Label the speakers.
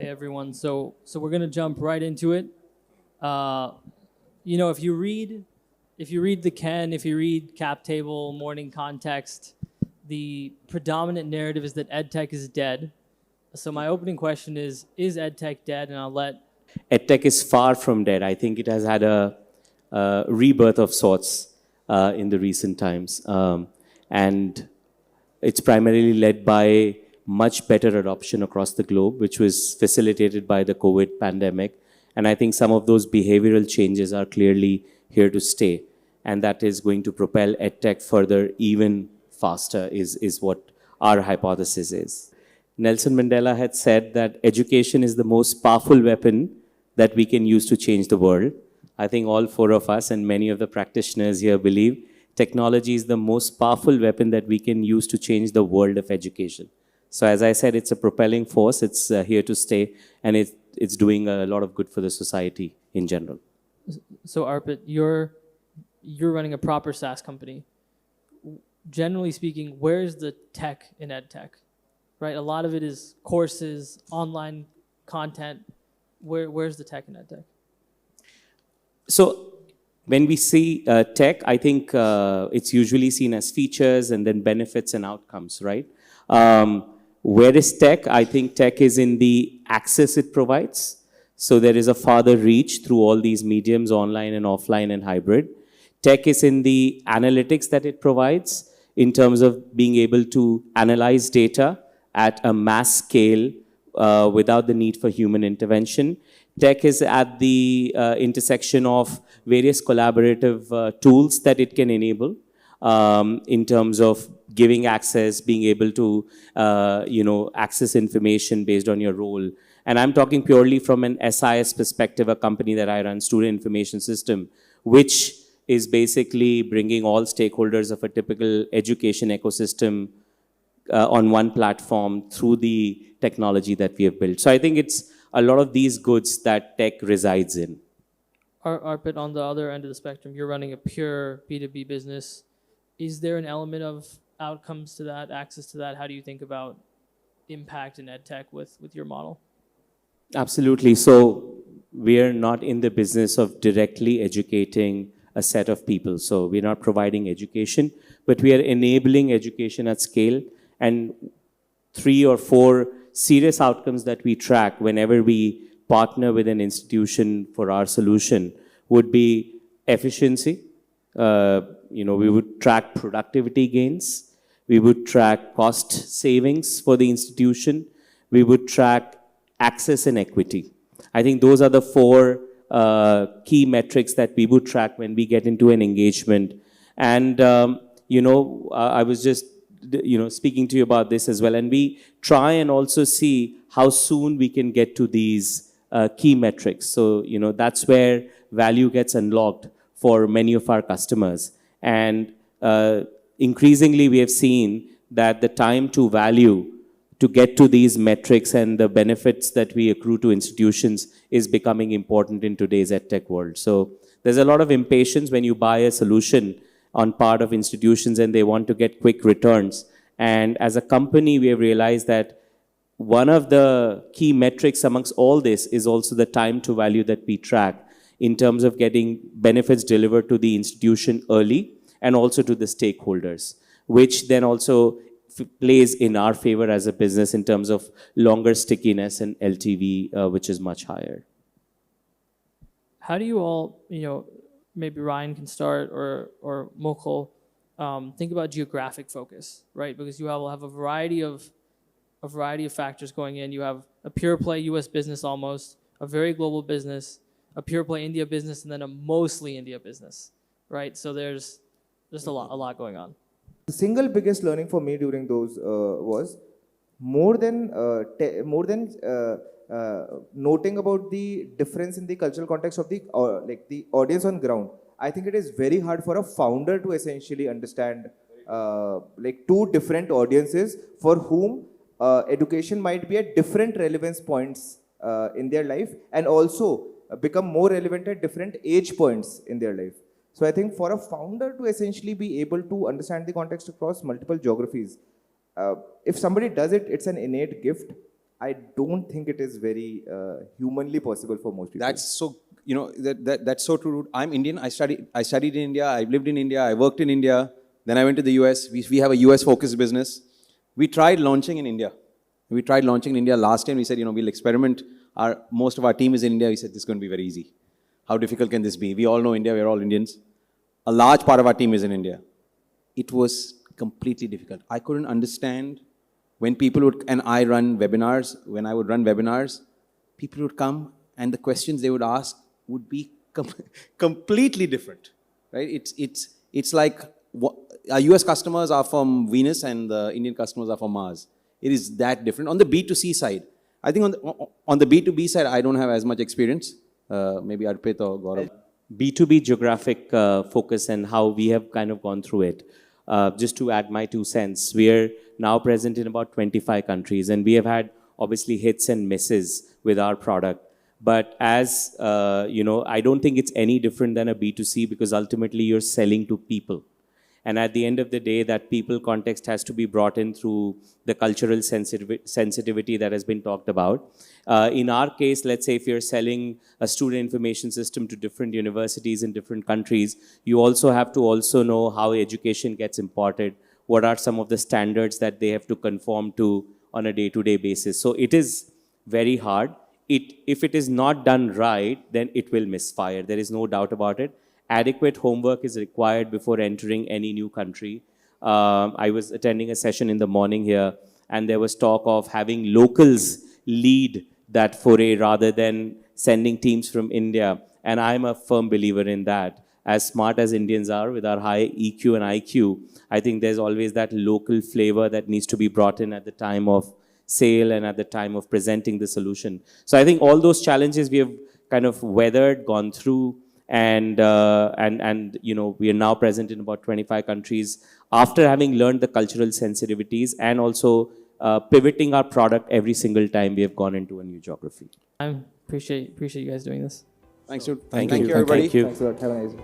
Speaker 1: Hey everyone, so we're gonna jump right into it. Uh, if you read the Ken, if you read Cap Table, Morning Context, the predominant narrative is that EdTech is dead. So my opening question is EdTech dead? And I'll let
Speaker 2: EdTech is far from dead. I think it has had a rebirth of sorts in the recent times. And it's primarily led by much better adoption across the globe, which was facilitated by the COVID pandemic. And I think some of those behavioral changes are clearly here to stay. And that is going to propel EdTech further even faster, is what our hypothesis is. Nelson Mandela had said that education is the most powerful weapon that we can use to change the world. I think all four of us and many of the practitioners here believe technology is the most powerful weapon that we can use to change the world of education. So as I said, it's a propelling force, it's here to stay, and it's doing a lot of good for the society in general.
Speaker 1: so Arpit, you're running a proper SaaS company. Generally speaking, where's the tech in EdTech? Right? A lot of it is courses, online content. Where's the tech in EdTech?
Speaker 2: So when we see tech, I think it's usually seen as features and then benefits and outcomes, right? Where is tech? I think tech is in the access it provides. So there is a farther reach through all these mediums, online and offline and hybrid. Tech is in the analytics that it provides in terms of being able to analyze data at a mass scale without the need for human intervention. Tech is at the intersection of various collaborative tools that it can enable in terms of giving access, being able to access information based on your role. And I'm talking purely from an SIS perspective, a company that I run, Student Information System, which is basically bringing all stakeholders of a typical education ecosystem on one platform through the technology that we have built. So I think it's a lot of these goods that tech resides in.
Speaker 1: Arpit, on the other end of the spectrum, you're running a pure B2B business. Is there an element of outcomes to that, access to that? How do you think about impact in EdTech with your model?
Speaker 2: Absolutely. So we are not in the business of directly educating a set of people. So we're not providing education, but we are enabling education at scale. And 3 or 4 serious outcomes that we track whenever we partner with an institution for our solution would be efficiency. We would track productivity gains. We would track cost savings for the institution. We would track access and equity. I think those are the 4 key metrics that we would track when we get into an engagement. And, I was just speaking to you about this as well. And we try and also see how soon we can get to these key metrics. So, that's where value gets unlocked for many of our customers. And increasingly, we have seen that the time to value to get to these metrics and the benefits that we accrue to institutions is becoming important in today's EdTech world. So there's a lot of impatience when you buy a solution on part of institutions and they want to get quick returns. And as a company, we have realized that one of the key metrics amongst all this is also the time to value that we track in terms of getting benefits delivered to the institution early and also to the stakeholders, which then also plays in our favor as a business in terms of longer stickiness and LTV, which is much higher.
Speaker 1: How do you all, maybe Ryan can start or Mukul, think about geographic focus, right? Because you will have a variety of factors going in. You have a pure play US business almost, a very global business, a pure play India business, and then a mostly India business, right? So there's just a lot going on.
Speaker 3: The single biggest learning for me during those was more than noting about the difference in the cultural context of the the audience on ground. I think it is very hard for a founder to essentially understand 2 different audiences for whom education might be at different relevance points in their life and also become more relevant at different age points in their life. So I think for a founder to essentially be able to understand the context across multiple geographies, if somebody does it, it's an innate gift. I don't think it is very humanly possible for most people.
Speaker 4: That's so, that's so true. I'm Indian. I studied in India. I lived in India. I worked in India. Then I went to the US. We have a US focused business. We tried launching in India. We tried launching in India last time. We said, we'll experiment. Most of our team is in India. We said, this is going to be very easy. How difficult can this be? We all know India. We're all Indians. A large part of our team is in India. It was completely difficult. I couldn't understand when people would, and I run webinars. When I would run webinars, people would come and the questions they would ask would be completely different, right? It's like our US customers are from Venus and the Indian customers are from Mars. It is that different. On the B2C side, I think on the B2B side, I don't have as much experience. Maybe Arpit or Gaurav.
Speaker 2: B2B geographic focus and how we have kind of gone through it. Just to add my 2 cents, we are now present in about 25 countries and we have had obviously hits and misses with our product. But as, I don't think it's any different than a B2C because ultimately you're selling to people. And at the end of the day, that people context has to be brought in through the cultural sensitivity that has been talked about. In our case, let's say if you're selling a student information system to different universities in different countries, you also have to also know how education gets imported, what are some of the standards that they have to conform to on a day-to-day basis. So it is very hard. If it is not done right, then it will misfire. There is no doubt about it. Adequate homework is required before entering any new country. I was attending a session in the morning here, and there was talk of having locals lead that foray rather than sending teams from India. And I'm a firm believer in that. As smart as Indians are with our high EQ and IQ, I think there's always that local flavor that needs to be brought in at the time of sale and at the time of presenting the solution. So I think all those challenges we have kind of weathered, gone through, and we are now present in about 25 countries after having learned the cultural sensitivities and also pivoting our product every single time we have gone into a new geography.
Speaker 1: I appreciate you guys doing this.
Speaker 4: Thanks, dude.
Speaker 2: Thank
Speaker 4: Thank
Speaker 2: you.
Speaker 4: you, everybody.
Speaker 2: Thank you.
Speaker 3: Thanks a lot. Have a nice day.